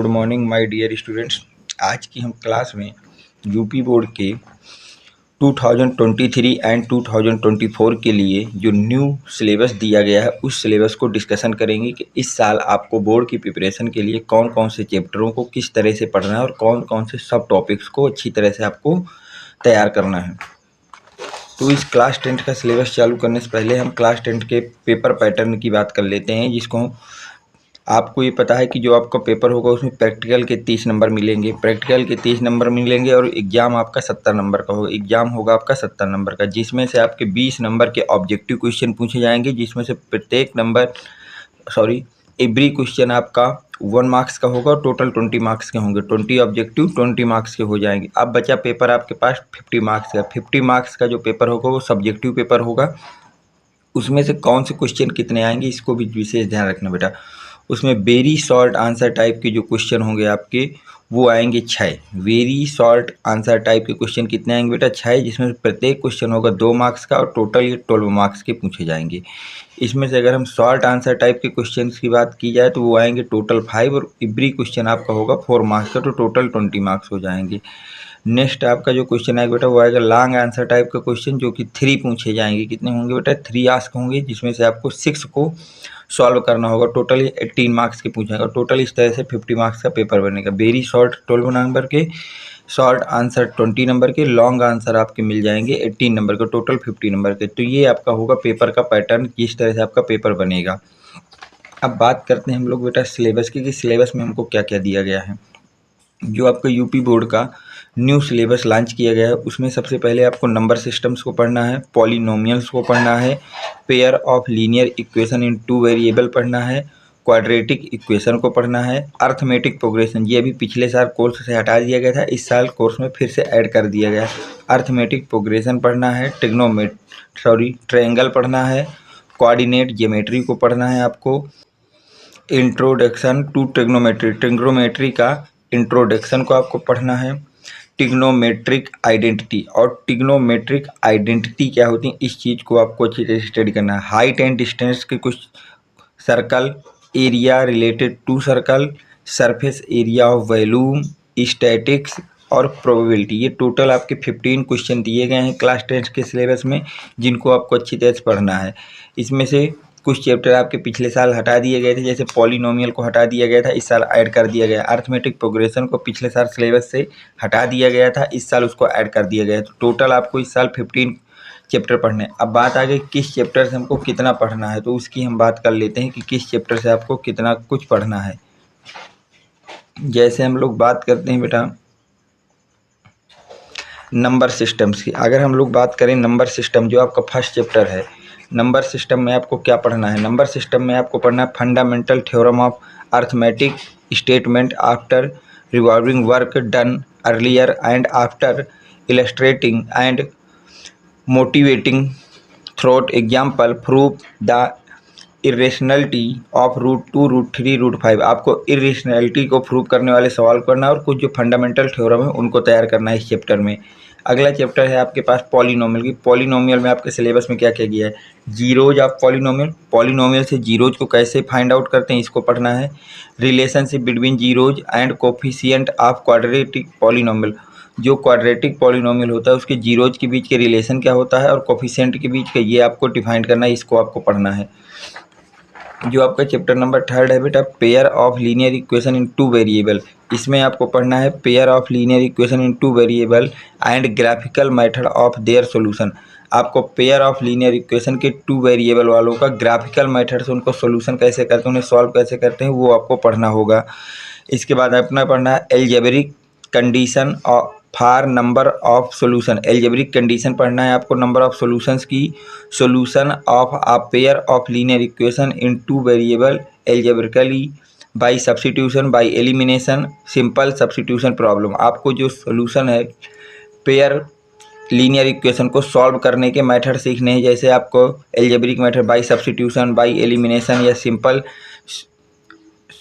Good morning my dear students. आज की हम क्लास में यूपी बोर्ड के 2023 एंड 2024 के लिए जो न्यू सिलेबस दिया गया है उस सिलेबस को डिस्कशन करेंगे कि इस साल आपको बोर्ड की प्रिपरेशन के लिए कौन कौन से चैप्टरों को किस तरह से पढ़ना है और कौन कौन से सब टॉपिक्स को अच्छी तरह से आपको तैयार करना है। तो इस क्लास 10 का सिलेबस चालू करने से पहले हम क्लास 10 के पेपर पैटर्न की बात कर लेते हैं, जिसको आपको ये पता है कि जो आपका पेपर होगा उसमें प्रैक्टिकल के 30 नंबर मिलेंगे, और एग्ज़ाम आपका 70 नंबर का होगा। एग्ज़ाम होगा आपका 70 नंबर का, जिसमें से आपके 20 नंबर के ऑब्जेक्टिव क्वेश्चन पूछे जाएंगे, जिसमें से एवरी क्वेश्चन आपका 1 मार्क्स का होगा और टोटल 20 मार्क्स के होंगे। 20 ऑब्जेक्टिव 20 मार्क्स के हो जाएंगे। अब बचा पेपर आपके पास 50 मार्क्स का। 50 मार्क्स का जो पेपर होगा वो सब्जेक्टिव पेपर होगा। उसमें से कौन से क्वेश्चन कितने आएंगे इसको भी विशेष ध्यान रखना बेटा। उसमें वेरी शॉर्ट आंसर टाइप के जो क्वेश्चन होंगे आपके वो आएंगे 6। वेरी शॉर्ट आंसर टाइप के क्वेश्चन कितने आएंगे बेटा? 6, जिसमें प्रत्येक क्वेश्चन होगा 2 मार्क्स का और टोटल ये 12 मार्क्स के पूछे जाएंगे। इसमें से अगर हम शॉर्ट आंसर टाइप के क्वेश्चन की बात की जाए तो वो आएंगे टोटल 5 और एवरी क्वेश्चन आपका होगा 4 मार्क्स का, तो टोटल 20 मार्क्स हो जाएंगे। नेक्स्ट आपका जो क्वेश्चन आएगा बेटा वो आएगा लॉन्ग आंसर टाइप का क्वेश्चन, जो कि 3 पूछे जाएंगे। कितने होंगे बेटा? 3 आस्क होंगे, जिसमें से आपको 6 को सॉल्व करना होगा। टोटल 18 मार्क्स के पूछेगा। टोटल इस तरह से 50 मार्क्स का पेपर बनेगा। वेरी शॉर्ट 12 नंबर के, शॉर्ट आंसर 20 नंबर के, लॉन्ग आंसर आपके मिल जाएंगे 18 नंबर के, टोटल 50 नंबर के। तो ये आपका होगा पेपर का पैटर्न, किस तरह से आपका पेपर बनेगा। अब बात करते हैं हम लोग बेटा सिलेबस की, कि सिलेबस में हमको क्या क्या दिया गया है। जो आपका यूपी बोर्ड का न्यू सिलेबस लॉन्च किया गया है उसमें सबसे पहले आपको नंबर सिस्टम्स को पढ़ना है, पॉलिनोमियल्स को पढ़ना है, pair of linear equation in 2 variable पढ़ना है, क्वाड्रेटिक इक्वेशन को पढ़ना है, अर्थमेटिक प्रोग्रेशन, ये अभी पिछले साल कोर्स से हटा दिया गया था, इस साल कोर्स में फिर से ऐड कर दिया गया है। अर्थमेटिक प्रोग्रेशन पढ़ना है, ट्रायंगल पढ़ना है, कोऑर्डिनेट ज्योमेट्री को पढ़ना है आपको, इंट्रोडक्शन टू ट्रिग्नोमेट्री का इंट्रोडक्शन को आपको पढ़ना है, ट्रिग्नोमेट्रिक आइडेंटिटी, और ट्रिग्नोमेट्रिक आइडेंटिटी क्या होती है इस चीज़ को आपको अच्छी तरह से स्टडी करना है। हाइट एंड डिस्टेंस के कुछ circle, area related to circle, surface area of volume, statics और प्रोबेबिलिटी, ये टोटल आपके 15 क्वेश्चन दिए गए हैं क्लास 10 के सिलेबस में, जिनको आपको अच्छी तरह से पढ़ना है। इसमें से कुछ चैप्टर आपके पिछले साल हटा दिए गए थे, जैसे पॉलिनोमियल को हटा दिया गया था, इस साल ऐड कर दिया गया। अर्थमेटिक प्रोग्रेशन को पिछले साल सिलेबस से हटा दिया गया था, इस साल उसको ऐड कर दिया गया है। तो टोटल आपको इस साल 15 चैप्टर पढ़ने। अब बात आ गई किस चैप्टर से हमको कितना पढ़ना है, तो उसकी हम बात कर लेते हैं कि किस चैप्टर से आपको कितना कुछ पढ़ना है। जैसे हम लोग बात करते हैं बेटा नंबर सिस्टम्स की। अगर हम लोग बात करें नंबर सिस्टम, जो आपका फर्स्ट चैप्टर है, नंबर सिस्टम में आपको क्या पढ़ना है? नंबर सिस्टम में आपको पढ़ना है fundamental theorem of arithmetic statement after revolving work done earlier and after illustrating and motivating throat example proof the irrationality of √2, √3, √5। आपको इरेशनलिटी को प्रूव करने वाले सवाल करना और कुछ जो फंडामेंटल थ्योरम है उनको तैयार करना है इस चैप्टर में। अगला चैप्टर है आपके पास पॉलिनोमियल की। पॉलिनोमियल में आपके सिलेबस में क्या क्या किया है? जीरोज ऑफ पॉलिनोमियल से जीरोज को कैसे फाइंड आउट करते हैं इसको पढ़ना है। Relationship between zeros and coefficient of quadratic polynomial, जो क्वाड्रेटिक पॉलिनोमियल होता है उसके जीरोज के बीच के रिलेशन क्या होता है और कोफिशिएंट के बीच का, ये आपको डिफाइन करना है, इसको आपको पढ़ना है। जो आपका चैप्टर नंबर 3 है बेटा pair of linear equation in 2 variable, इसमें आपको पढ़ना है pair of linear equation in 2 variable and graphical method of their solution. आपको पेयर ऑफ लीनियर इक्वेशन के 2 वेरिएबल वालों का ग्राफिकल मेथड से उनको सॉल्यूशन कैसे करते हैं, उन्हें सॉल्व कैसे करते हैं, वो आपको पढ़ना होगा। इसके बाद अपना पढ़ना है algebraic condition for number of solution. Algebraic condition पढ़ना है आपको नंबर ऑफ सॉल्यूशंस की। Solution of a pair of linear equation in 2 variable algebraically by substitution by elimination simple substitution problem. आपको जो सॉल्यूशन है पेयर लीनियर इक्वेशन को solve करने के मेथड सीखने हैं, जैसे आपको algebraic method by substitution, by elimination या सिंपल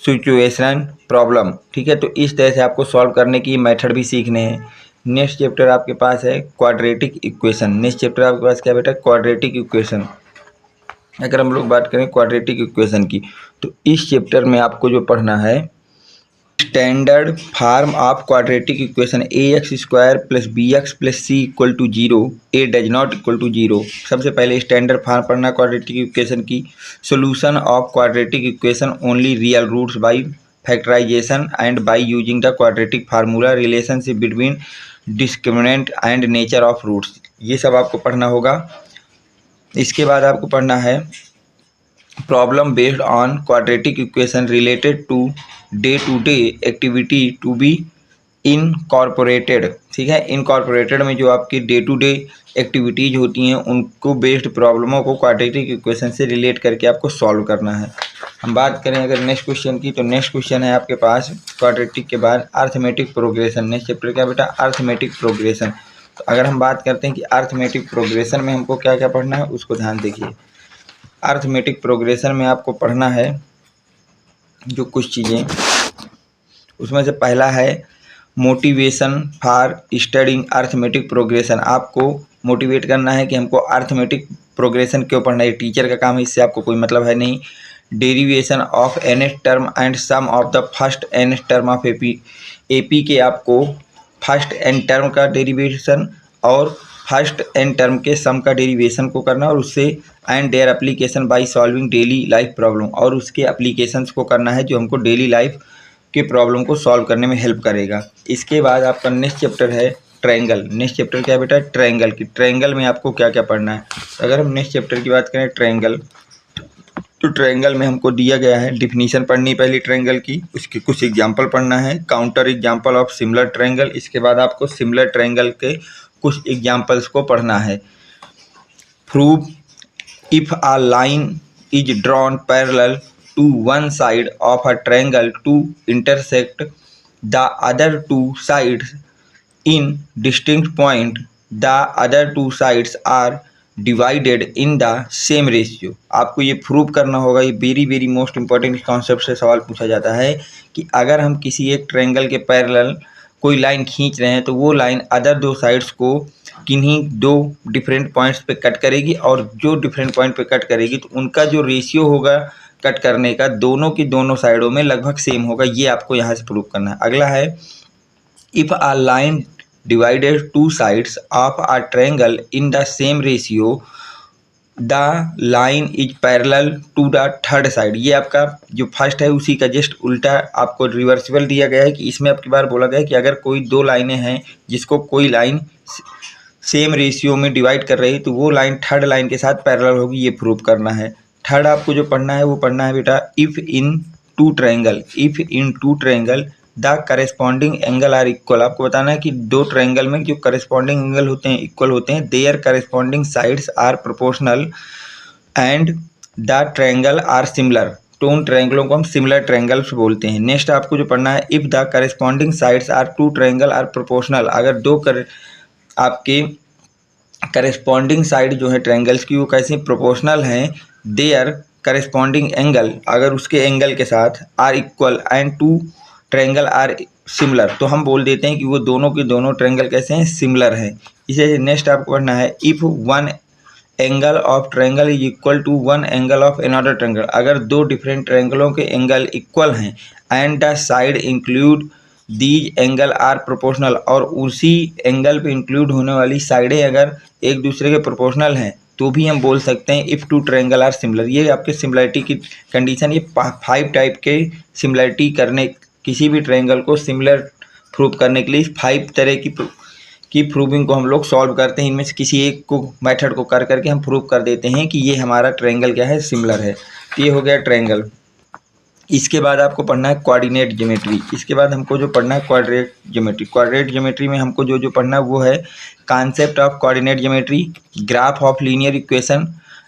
सिचुएशन प्रॉब्लम, ठीक है। तो इस तरह से आपको सॉल्व करने की मेथड भी सीखने हैं। नेक्स्ट चैप्टर आपके पास है क्वाड्रेटिक इक्वेशन। नेक्स्ट चैप्टर आपके पास क्या बेटा? Quadratic equation. अगर हम लोग बात करें क्वाड्रेटिक इक्वेशन की, तो इस चैप्टर में आपको जो पढ़ना है standard form of quadratic equation ax² + bx + c = 0, a does not equal to 0। सबसे पहले स्टैंडर्ड फार्म पढ़ना क्वाड्रेटिक इक्वेशन की। Solution of quadratic equation only real roots by factorisation and by using the quadratic formula, relationship between discriminant and nature of roots, ये सब आपको पढ़ना होगा। इसके बाद आपको पढ़ना है problem based on quadratic equation related to day activity to be incorporated. ठीक है, इनकॉर्पोरेटेड में जो आपकी डे टू डे एक्टिविटीज़ होती हैं उनको बेस्ड प्रॉब्लमों को क्वाड्रेटिक इक्वेशन से रिलेट करके आपको सॉल्व करना है। हम बात करें अगर नेक्स्ट क्वेश्चन की, तो नेक्स्ट क्वेश्चन है आपके पास क्वाड्रेटिक के बाद अर्थमेटिक प्रोग्रेशन। नेक्स्ट चैप्टर क्या बेटा, अर्थमेटिक प्रोग्रेशन। तो अगर हम बात करते हैं कि अर्थमेटिक प्रोग्रेशन में हमको क्या क्या पढ़ना है उसको ध्यान देखिए। अर्थमेटिक प्रोग्रेशन में आपको पढ़ना है जो कुछ चीज़ें, उसमें से पहला है motivation for studying arithmetic progression. आपको मोटिवेट करना है कि हमको अर्थमेटिक प्रोग्रेशन क्यों पढ़ना है, टीचर का काम है, इससे आपको कोई मतलब है नहीं। Derivation of nth term and sum of the first nth term of AP के आपको फर्स्ट n टर्म का डेरिवेशन और फर्स्ट n टर्म के सम का डेरिवेशन को करना, और उससे and their application by solving daily life problem, और उसके एप्लीकेशंस को करना है जो हमको डेली लाइफ के प्रॉब्लम को सॉल्व करने में हेल्प करेगा। इसके बाद आपका नेक्स्ट चैप्टर है ट्रायंगल। नेक्स्ट चैप्टर क्या बेटा, ट्रायंगल की। ट्रायंगल में आपको क्या क्या पढ़ना है, अगर हम नेक्स्ट चैप्टर की बात करें ट्रायंगल, तो ट्रायंगल में हमको दिया गया है डिफिनीशन पढ़नी पहली ट्रायंगल की, उसके कुछ एग्जांपल पढ़ना है, counter example of similar triangle. इसके बाद आपको सिमिलर ट्रायंगल के कुछ एग्जांपल्स को पढ़ना है। Prove if a line is drawn parallel to one side of a triangle to intersect the other two sides in distinct point, the other two sides are divided in the same ratio। आपको ये prove करना होगा, ये very very most important concept से सवाल पूछा जाता है कि अगर हम किसी एक ट्रायंगल के पैरेलल कोई लाइन खींच रहे हैं तो वो लाइन अदर दो साइड्स को किन्हीं दो डिफरेंट पॉइंट्स पे कट करेगी, और जो डिफरेंट पॉइंट पे कट करेगी तो उनका जो रेशियो होगा कट करने का दोनों की दोनों साइडों में लगभग सेम होगा। ये आपको यहाँ से प्रूव करना है। अगला है if a line divided two sides of a triangle in the same ratio the line is parallel to the third side. ये आपका जो फर्स्ट है उसी का जस्ट उल्टा आपको रिवर्सिबल दिया गया है कि इसमें आपकी बार बोला गया है कि अगर कोई दो लाइनें हैं जिसको कोई लाइन सेम रेशियो में डिवाइड कर रही है तो वो लाइन थर्ड लाइन के साथ पैरेलल होगी, ये प्रूव करना है। थर्ड आपको जो पढ़ना है वो पढ़ना है बेटा if in two triangle the corresponding angle are equal. आपको बताना है कि दो ट्रायंगल में जो करेस्पॉन्डिंग एंगल होते हैं इक्वल होते हैं, their corresponding sides are proportional and the triangle are similar. तो उन ट्रायंगलों को हम सिमिलर ट्रायंगल्स बोलते हैं। नेक्स्ट आपको जो पढ़ना है if the corresponding sides are two triangle are proportional. अगर दो आपके करेस्पॉन्डिंग साइड जो है ट्रायंगल्स की वो कैसे प्रोपोर्शनल हैं, देयर करेस्पॉन्डिंग एंगल अगर उसके एंगल के साथ are equal and two triangle are similar, तो हम बोल देते हैं कि वो दोनों के दोनों ट्रायंगल कैसे हैं, सिमिलर हैं। इसे नेक्स्ट आपको पढ़ना है if one angle of triangle is equal to one angle of another triangle. अगर दो डिफरेंट ट्रायंगलों के एंगल इक्वल हैं and the side include these angle are proportional, और उसी एंगल पे इंक्लूड होने वाली साइडें अगर एक दूसरे के प्रोपोर्शनल हैं तो भी हम बोल सकते हैं if two triangle are similar. ये आपके सिमिलरिटी की कंडीशन, ये 5 टाइप के सिमिलरिटी करने, किसी भी ट्रायंगल को सिमिलर प्रूव करने के लिए 5 तरह की प्रूविंग को हम लोग सॉल्व करते हैं। इनमें से किसी एक को मेथड को कर करके हम प्रूव कर देते हैं कि ये हमारा ट्रायंगल क्या है, सिमिलर है। तो ये हो गया ट्रायंगल। इसके बाद आपको पढ़ना है कोऑर्डिनेट ज्योमेट्री। इसके बाद हमको जो पढ़ना है क्वाड्रेट ज्योमेट्री। क्वाड्रेट ज्योमेट्री में हमको जो पढ़ना है वो है concept of coordinate geometry, graph of linear equation,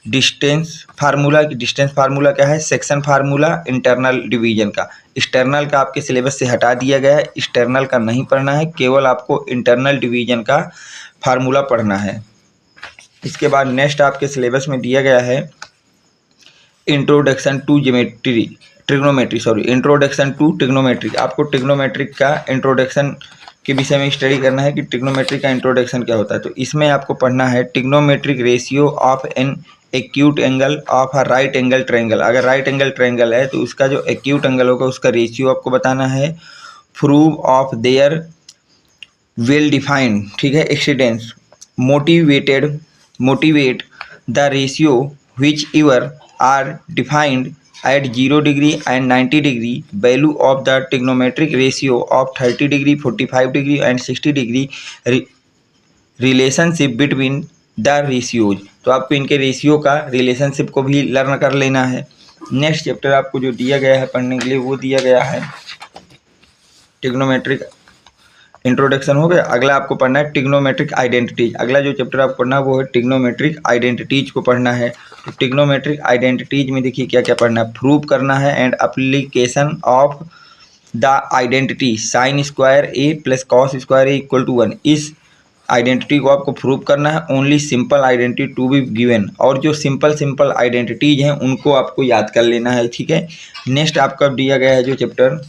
distance formula. Distance formula क्या है, सेक्शन फार्मूला, इंटरनल डिवीजन का। एक्सटर्नल का आपके सिलेबस से हटा दिया गया है, एक्सटर्नल का नहीं पढ़ना है, केवल आपको इंटरनल डिवीजन का फार्मूला पढ़ना है। इसके बाद नेक्स्ट आपके सिलेबस में दिया गया है introduction to introduction to trigonometry. आपको ट्रिग्नोमेट्रिक का इंट्रोडक्शन के विषय में स्टडी करना है कि ट्रिग्नोमेट्री का इंट्रोडक्शन क्या होता है। तो इसमें आपको पढ़ना है trigonometric ratio of an acute angle of a right angle triangle. अगर राइट एंगल ट्रायंगल है तो उसका जो एक्यूट एंगल होगा उसका रेशियो आपको बताना है। Prove of their well defined, ठीक है, accidents, motivate the ratio which ever are defined at 0 degree and 90 degree, value of the trigonometric ratio of 30 degree, 45 degree and 60 degree, relationship between the ratios. तो आपको इनके ratio का relationship को भी learn कर लेना है। नेक्स्ट चैप्टर आपको जो दिया गया है पढ़ने के लिए वो दिया गया है ट्रिग्नोमेट्रिक इंट्रोडक्शन हो गया। अगला आपको पढ़ना है ट्रिग्नोमेट्रिक आइडेंटिटीज। अगला जो चैप्टर आपको पढ़ना है वो है ट्रिग्नोमेट्रिक आइडेंटिटीज को पढ़ना है। तो ट्रिग्नोमेट्रिक आइडेंटिटीज में देखिए क्या क्या पढ़ना है। प्रूव करना है and application of the identity sine square A plus cos square A equal to 1। इस आइडेंटिटी को आपको प्रूव करना है। Only simple identity to be given, और जो सिंपल आइडेंटिटीज हैं उनको आपको याद कर लेना है, ठीक है। नेक्स्ट आपका दिया गया है जो चैप्टर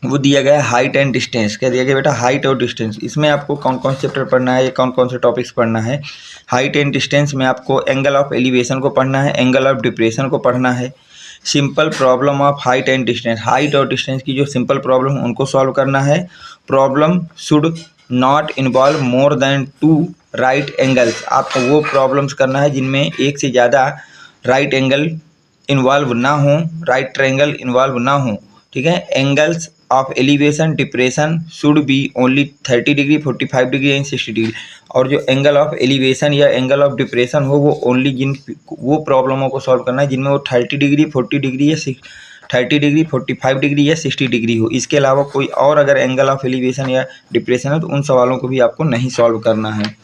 वो दिया गया है हाइट एंड डिस्टेंस। क्या दिया गया बेटा? हाइट और डिस्टेंस। इसमें आपको कौन कौन से चैप्टर पढ़ना है, कौन कौन से टॉपिक्स पढ़ना है। हाइट एंड डिस्टेंस में आपको एंगल ऑफ एलिवेशन को पढ़ना है, एंगल ऑफ डिप्रेशन को पढ़ना है, simple problem of height and distance, height और डिस्टेंस की जो सिंपल प्रॉब्लम उनको सॉल्व करना है। Problem should not involve more than 2 right angles. आपको वो प्रॉब्लम्स करना है जिनमें एक से ज़्यादा राइट एंगल इन्वॉल्व ना हो, राइट ट्रायंगल इन्वॉल्व ना हो, ठीक है। Angles of elevation depression should be only 30 degree, 45 degree and 60 degree. और जो एंगल ऑफ एलिवेशन या एंगल ऑफ डिप्रेशन हो वो ओनली वो प्रॉब्लमों को सॉल्व करना है जिनमें वो 30 डिग्री, 40 डिग्री या 30 डिग्री, 45 डिग्री या 60 डिग्री हो। इसके अलावा कोई और अगर एंगल ऑफ एलिवेशन या डिप्रेशन है तो उन सवालों को भी आपको नहीं सॉल्व करना है।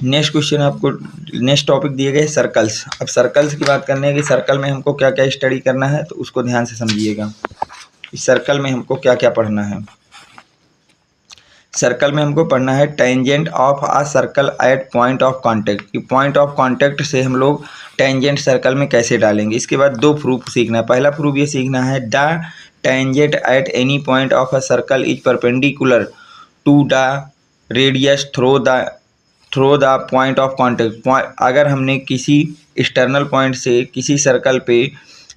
नेक्स्ट क्वेश्चन आपको नेक्स्ट टॉपिक दिए गए सर्कल्स। अब सर्कल्स की बात करने है कि सर्कल में हमको क्या क्या स्टडी करना है, तो उसको ध्यान से समझिएगा। इस सर्कल में हमको क्या क्या पढ़ना है। सर्कल में हमको पढ़ना है tangent of a circle eight point of contact. कि पॉइंट ऑफ कांटेक्ट से हम लोग टेंजेंट सर्कल में कैसे डालेंगे। इसके बाद 2 प्रूफ सीखना है। पहला प्रूफ ये सीखना है the tangent at any point of a circle is perpendicular to the radius through the point of contact. अगर हमने किसी एक्सटर्नल पॉइंट से किसी सर्कल पे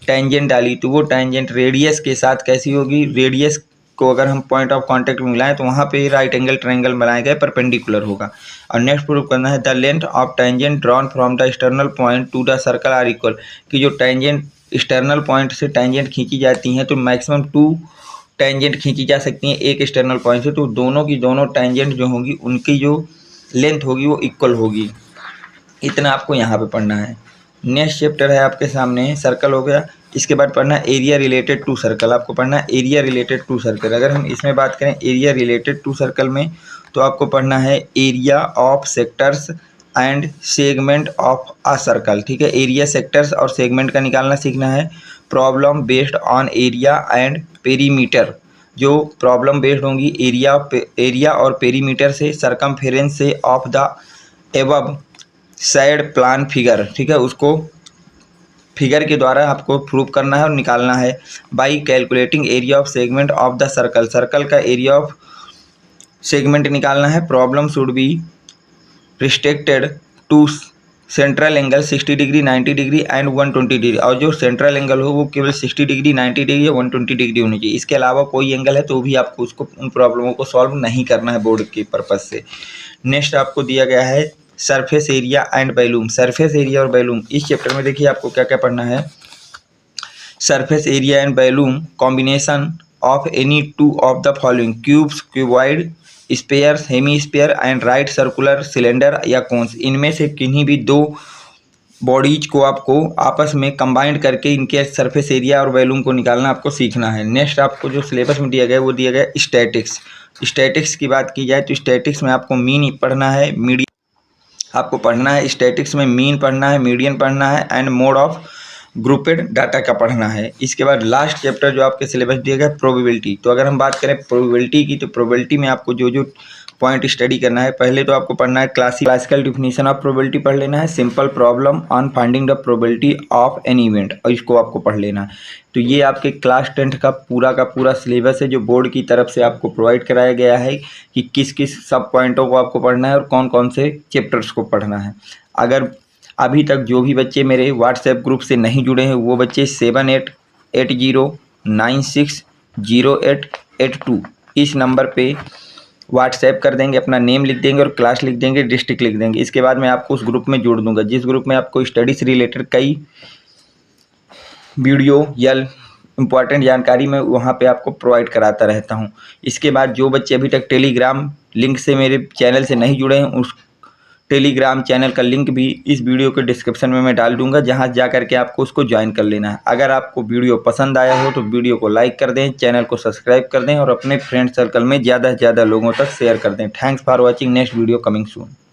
टेंजेंट डाली तो वो टेंजेंट रेडियस के साथ कैसी होगी, रेडियस को अगर हम पॉइंट ऑफ कांटेक्ट में मिलाएं तो वहाँ पे राइट एंगल ट्रायंगल बनाए गए परपेंडिकुलर होगा। और नेक्स्ट प्रूव करना है the length of tangent drawn from the external point to the circle are equal. कि जो टेंजेंट एक्सटर्नल पॉइंट से टेंजेंट खींची जाती हैं तो मैक्सिमम 2 टेंजेंट खींची जा सकती हैं एक एक्सटर्नल पॉइंट से, तो दोनों की दोनों टेंजेंट जो होंगी उनकी जो लेंथ होगी वो इक्वल होगी। इतना आपको यहाँ पे पढ़ना है। नेक्स्ट चैप्टर है आपके सामने सर्कल हो गया। इसके बाद पढ़ना है एरिया रिलेटेड टू सर्कल। आपको पढ़ना है एरिया रिलेटेड टू सर्कल। अगर हम इसमें बात करें एरिया रिलेटेड टू सर्कल में तो आपको पढ़ना है area of sectors and segment of a circle, ठीक है। एरिया, सेक्टर्स और सेगमेंट का निकालना सीखना है। Problem based on area and perimeter. जो प्रॉब्लम बेस्ड होंगी एरिया और पेरीमीटर से, सरकमफेरेंस से of the above side plan figure, ठीक है, उसको फिगर के द्वारा आपको प्रूव करना है और निकालना है। By calculating area of segment of the circle. Circle का एरिया ऑफ सेगमेंट निकालना है। Problem should be restricted to central angle 60 degree, 90 degree and 120 degree. और जो सेंट्रल एंगल हो वो केवल 60 डिग्री, 90 डिग्री या 120 डिग्री होनी चाहिए। इसके अलावा कोई एंगल है तो भी आपको उसको उन प्रॉब्लमों को सॉल्व नहीं करना है बोर्ड के पर्पज़ से। नेक्स्ट आपको दिया गया है surface area and volume. Surface area और वॉल्यूम इस चैप्टर में देखिए आपको क्या क्या पढ़ना है। Surface area and volume combination of any 2 of the following cubes, cuboid, spheres, hemisphere and right circular cylinder या कोन्स। इनमें से किन्हीं भी 2 बॉडीज को आपको आपस में कंबाइंड करके इनके सरफेस एरिया और वॉल्यूम को निकालना आपको सीखना है। नेक्स्ट आपको जो सिलेबस में दिया गया है वो दिया गया है स्टैटिक्स। स्टैटिक्स की बात की जाए तो स्टैटिक्स में आपको मीन पढ़ना है, मीडियन आपको पढ़ना है। स्टैटिक्स में मीन पढ़ना है, मीडियन पढ़ना है एंड मोड ऑफ ग्रुपेड डाटा का पढ़ना है। इसके बाद लास्ट चैप्टर जो आपके सिलेबस दिया गया है प्रोबेबिलिटी। तो अगर हम बात करें प्रोबेबिलिटी की तो प्रोबेबिलिटी में आपको जो जो पॉइंट स्टडी करना है, पहले तो आपको पढ़ना है क्लासिकल डिफिनीशन ऑफ प्रोबेबिलिटी पढ़ लेना है। Simple problem on finding the probability of an event, और इसको आपको पढ़ लेना है। तो ये आपके क्लास 10th का पूरा सिलेबस है जो बोर्ड की तरफ से आपको प्रोवाइड कराया गया है कि किस किस सब पॉइंटों को आपको पढ़ना है और कौन कौन से चैप्टर्स को पढ़ना है। अगर अभी तक जो भी बच्चे मेरे व्हाट्सएप ग्रुप से नहीं जुड़े हैं वो बच्चे 7880 960882 इस नंबर पे व्हाट्सएप कर देंगे, अपना नेम लिख देंगे और क्लास लिख देंगे, डिस्ट्रिक्ट लिख देंगे। इसके बाद मैं आपको उस ग्रुप में जोड़ दूंगा, जिस ग्रुप में आपको स्टडी से रिलेटेड कई वीडियो या इम्पॉर्टेंट जानकारी मैं वहाँ पे आपको प्रोवाइड कराता रहता हूँ। इसके बाद जो बच्चे अभी तक टेलीग्राम लिंक से मेरे चैनल से नहीं जुड़े हैं, उस टेलीग्राम चैनल का लिंक भी इस वीडियो के डिस्क्रिप्शन में मैं डाल दूंगा, जहां जा करके आपको उसको ज्वाइन कर लेना है। अगर आपको वीडियो पसंद आया हो तो वीडियो को लाइक कर दें, चैनल को सब्सक्राइब कर दें और अपने फ्रेंड सर्कल में ज़्यादा से ज़्यादा लोगों तक शेयर कर दें। Thanks for watching, next video coming soon.